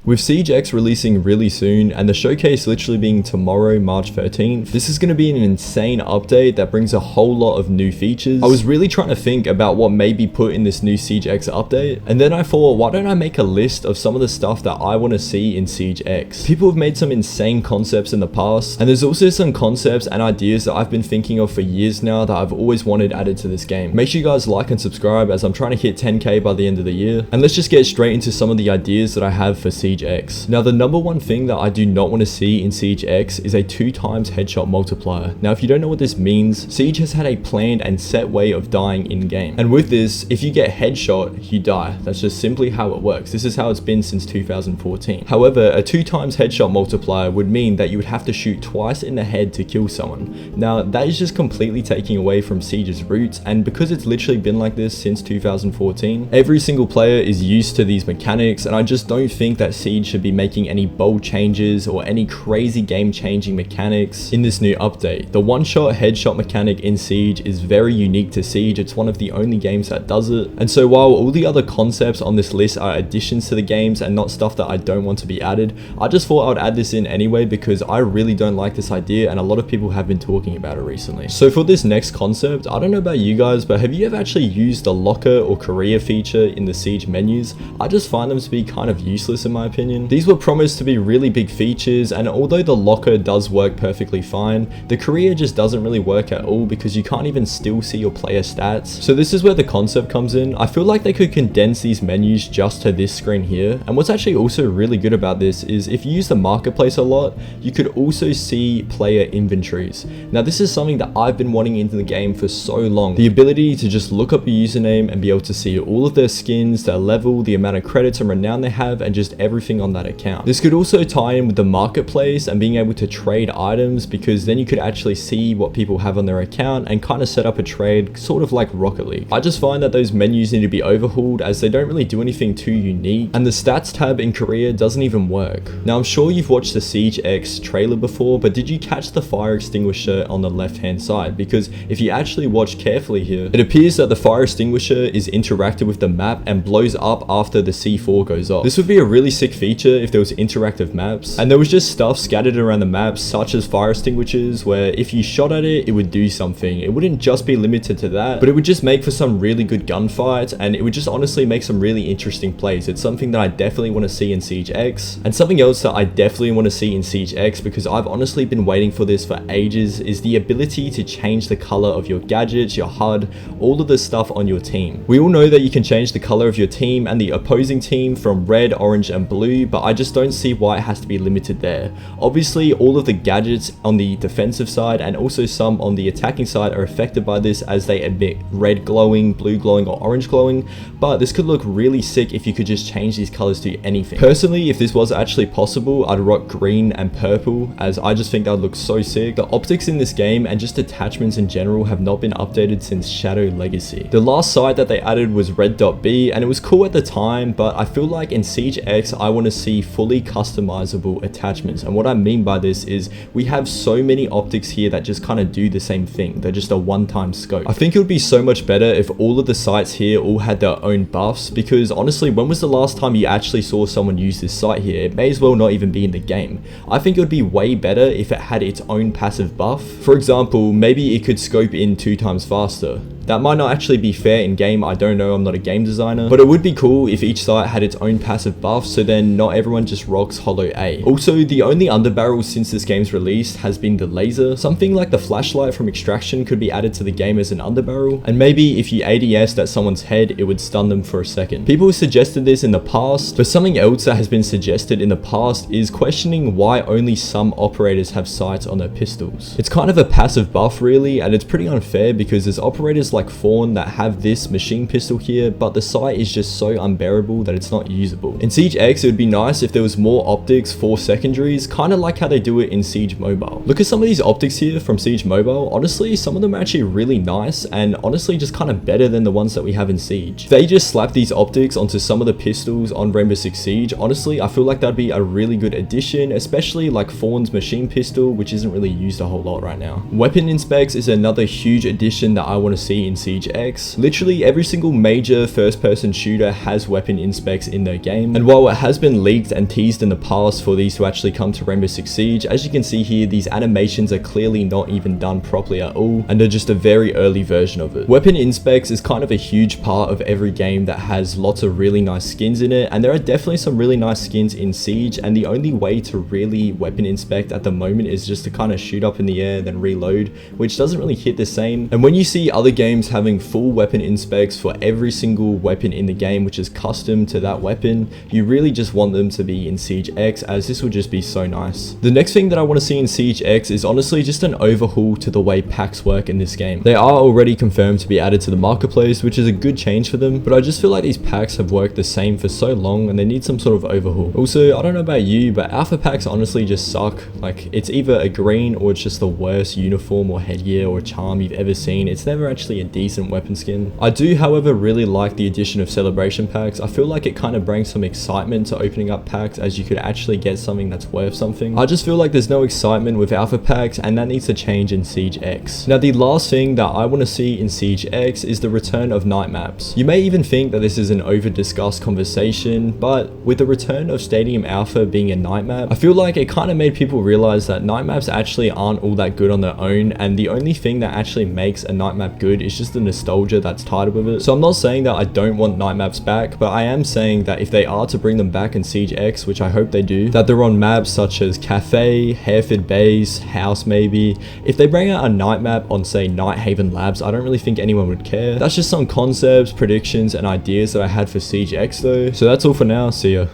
With Siege X releasing really soon and the showcase literally being tomorrow, March 13th, this is going to be an insane update that brings a whole lot of new features. I was really trying to think about what may be put in this new Siege X update, and then I thought, why don't I make a list of some of the stuff that I want to see in Siege X? People have made some insane concepts in the past, and there's also some concepts and ideas that I've been thinking of for years now that I've always wanted added to this game. Make sure you guys like and subscribe as I'm trying to hit 10k by the end of the year, and let's just get straight into some of the ideas that I have for Siege X. Now, the number one thing that I do not want to see in Siege X is a 2x headshot multiplier. Now, if you don't know what this means, Siege has had a planned and set way of dying in game. And with this, if you get headshot, you die. That's just simply how it works. This is how it's been since 2014. However, a 2x headshot multiplier would mean that you would have to shoot twice in the head to kill someone. Now, that is just completely taking away from Siege's roots, and because it's literally been like this since 2014, every single player is used to these mechanics, and I just don't think that Siege should be making any bold changes or any crazy game-changing mechanics in this new update. The one-shot headshot mechanic in Siege is very unique to Siege. It's one of the only games that does it. And so while all the other concepts on this list are additions to the games and not stuff that I don't want to be added, I just thought I would add this in anyway because I really don't like this idea and a lot of people have been talking about it recently. So for this next concept, I don't know about you guys, but have you ever actually used the locker or career feature in the Siege menus? I just find them to be kind of useless in my opinion. These were promised to be really big features, and although the locker does work perfectly fine, the career just doesn't really work at all because you can't even still see your player stats. So this is where the concept comes in. I feel like they could condense these menus just to this screen here. And what's actually also really good about this is if you use the marketplace a lot, you could also see player inventories. Now this is something that I've been wanting into the game for so long. The ability to just look up your username and be able to see all of their skins, their level, the amount of credits and renown they have, and just everything on that account. This could also tie in with the marketplace and being able to trade items, because then you could actually see what people have on their account and kind of set up a trade, sort of like Rocket League. I just find that those menus need to be overhauled as they don't really do anything too unique, and the stats tab in Korea doesn't even work. Now I'm sure you've watched the Siege X trailer before, but did you catch the fire extinguisher on the left hand side? Because if you actually watch carefully here, it appears that the fire extinguisher is interactive with the map and blows up after the C4 goes off. This would be a really sick feature if there was interactive maps, and there was just stuff scattered around the map such as fire extinguishers where if you shot at it, it would do something. It wouldn't just be limited to that, but it would just make for some really good gunfights, and it would just honestly make some really interesting plays. It's something that I definitely want to see in Siege X. And something else that I definitely want to see in Siege X, because I've honestly been waiting for this for ages, is the ability to change the color of your gadgets, your HUD, all of the stuff on your team. We all know that you can change the color of your team and the opposing team from red, orange and blue, but I just don't see why it has to be limited there. Obviously, all of the gadgets on the defensive side and also some on the attacking side are affected by this as they emit red glowing, blue glowing or orange glowing, but this could look really sick if you could just change these colors to anything. Personally, if this was actually possible, I'd rock green and purple as I just think that would look so sick. The optics in this game and just attachments in general have not been updated since Shadow Legacy. The last site that they added was red.b and it was cool at the time, but I feel like in Siege X I want to see fully customizable attachments. And what I mean by this is we have so many optics here that just kind of do the same thing. They're just a one-time scope. I think it would be so much better if all of the sites here all had their own buffs, because honestly, when was the last time you actually saw someone use this site here? It may as well not even be in the game. I think it would be way better if it had its own passive buff. For example, maybe it could scope in 2 times faster. That might not actually be fair in game, I don't know, I'm not a game designer, but it would be cool if each site had its own passive buff, so then not everyone just rocks Holo A. Also, the only underbarrel since this game's release has been the laser. Something like the flashlight from Extraction could be added to the game as an underbarrel, and maybe if you ADS'd at someone's head, it would stun them for a second. People suggested this in the past, but something else that has been suggested in the past is questioning why only some operators have sights on their pistols. It's kind of a passive buff really, and it's pretty unfair because there's operators like Fawn that have this machine pistol here, but the sight is just so unbearable that it's not usable. In Siege X, it would be nice if there was more optics for secondaries, kind of like how they do it in Siege Mobile. Look at some of these optics here from Siege Mobile. Honestly, some of them are actually really nice and honestly just kind of better than the ones that we have in Siege. If they just slap these optics onto some of the pistols on Rainbow Six Siege, honestly, I feel like that'd be a really good addition, especially like Fawn's machine pistol, which isn't really used a whole lot right now. Weapon inspects is another huge addition that I want to see in Siege X. Literally every single major first-person shooter has weapon inspects in their game, and while it has been leaked and teased in the past for these to actually come to Rainbow Six Siege, as you can see here, these animations are clearly not even done properly at all, and are just a very early version of it. Weapon inspects is kind of a huge part of every game that has lots of really nice skins in it, and there are definitely some really nice skins in Siege, and the only way to really weapon inspect at the moment is just to kind of shoot up in the air then reload, which doesn't really hit the same. And when you see other games having full weapon inspects for every single weapon in the game, which is custom to that weapon, you really just want them to be in Siege X, as this will just be so nice. The next thing that I want to see in Siege X is honestly just an overhaul to the way packs work in this game. They are already confirmed to be added to the marketplace, which is a good change for them, but I just feel like these packs have worked the same for so long and they need some sort of overhaul. Also, I don't know about you, but alpha packs honestly just suck. Like, it's either a green or it's just the worst uniform or headgear or charm you've ever seen. It's never actually a decent weapon skin. I do, however, really like the addition of celebration packs. I feel like it kind of brings some excitement to opening up packs, as you could actually get something that's worth something. I just feel like there's no excitement with alpha packs, and that needs to change in Siege X. Now, the last thing that I want to see in Siege X is the return of night maps. You may even think that this is an over-discussed conversation, but with the return of Stadium Alpha being a night map, I feel like it kind of made people realize that night maps actually aren't all that good on their own, and the only thing that actually makes a night map good is just the nostalgia that's tied with it. So I'm not saying that I don't want night maps back, but I am saying that if they are to bring them back in Siege X, which I hope they do, that they're on maps such as Cafe, Hereford Base, House maybe. If they bring out a night map on, say, Night Haven Labs, I don't really think anyone would care. That's just some concepts, predictions, and ideas that I had for Siege X though. So that's all for now. See ya.